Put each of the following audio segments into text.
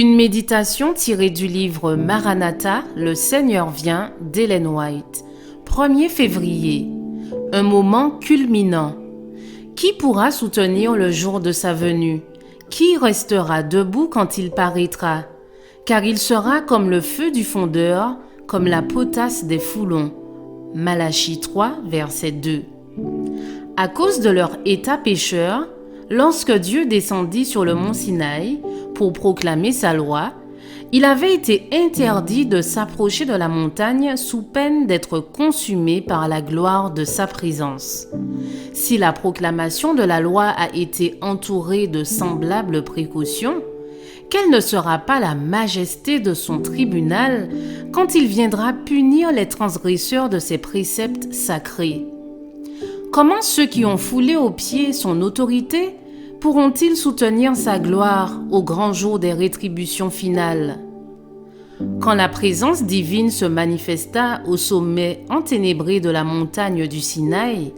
Une méditation tirée du livre Maranatha, le Seigneur vient d'Ellen White. 1er février. Un moment culminant. Qui pourra soutenir le jour de sa venue? Qui restera debout quand il paraîtra? Car il sera comme le feu du fondeur, comme la potasse des foulons. Malachie 3, verset 2. À cause de leur état pécheur, lorsque Dieu descendit sur le mont Sinaï pour proclamer sa loi, il avait été interdit de s'approcher de la montagne sous peine d'être consumé par la gloire de sa présence. Si la proclamation de la loi a été entourée de semblables précautions, quelle ne sera pas la majesté de son tribunal quand il viendra punir les transgresseurs de ses préceptes sacrés? Comment ceux qui ont foulé aux pieds son autorité pourront-ils soutenir sa gloire au grand jour des rétributions finales? Quand la présence divine se manifesta au sommet enténébré de la montagne du Sinaï,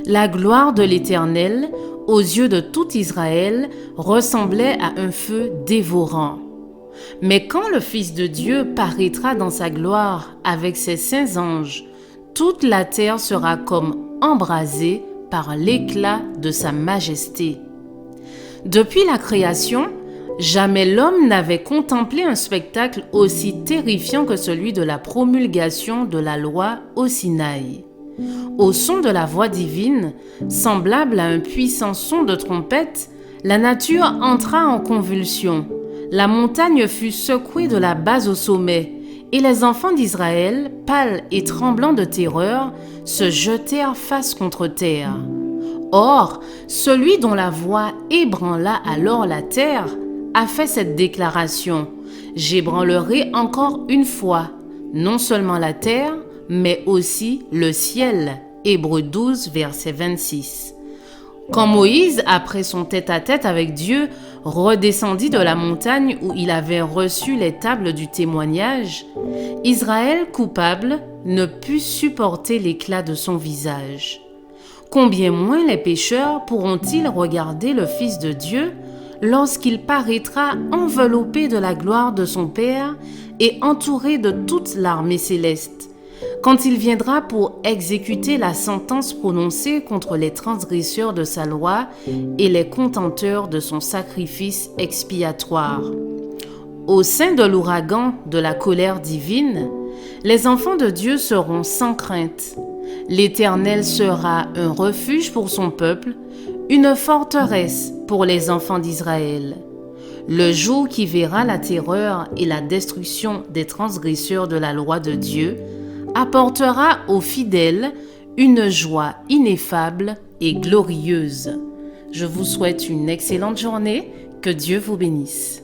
la gloire de l'Éternel, aux yeux de tout Israël, ressemblait à un feu dévorant. Mais quand le Fils de Dieu paraîtra dans sa gloire avec ses saints anges, toute la terre sera comme embrasée par l'éclat de sa majesté. Depuis la création, jamais l'homme n'avait contemplé un spectacle aussi terrifiant que celui de la promulgation de la loi au Sinaï. Au son de la voix divine, semblable à un puissant son de trompette, la nature entra en convulsion. La montagne fut secouée de la base au sommet, et les enfants d'Israël, pâles et tremblants de terreur, se jetèrent face contre terre. Or, celui dont la voix ébranla alors la terre a fait cette déclaration: « J'ébranlerai encore une fois, non seulement la terre, mais aussi le ciel. » Hébreux 12, verset 26. Quand Moïse, après son tête-à-tête avec Dieu, redescendit de la montagne où il avait reçu les tables du témoignage, Israël coupable ne put supporter l'éclat de son visage. Combien moins les pécheurs pourront-ils regarder le Fils de Dieu lorsqu'il paraîtra enveloppé de la gloire de son Père et entouré de toute l'armée céleste, quand il viendra pour exécuter la sentence prononcée contre les transgresseurs de sa loi et les contenteurs de son sacrifice expiatoire. Au sein de l'ouragan de la colère divine, les enfants de Dieu seront sans crainte. L'Éternel sera un refuge pour son peuple, une forteresse pour les enfants d'Israël. Le jour qui verra la terreur et la destruction des transgresseurs de la loi de Dieu apportera aux fidèles une joie ineffable et glorieuse. Je vous souhaite une excellente journée. Que Dieu vous bénisse.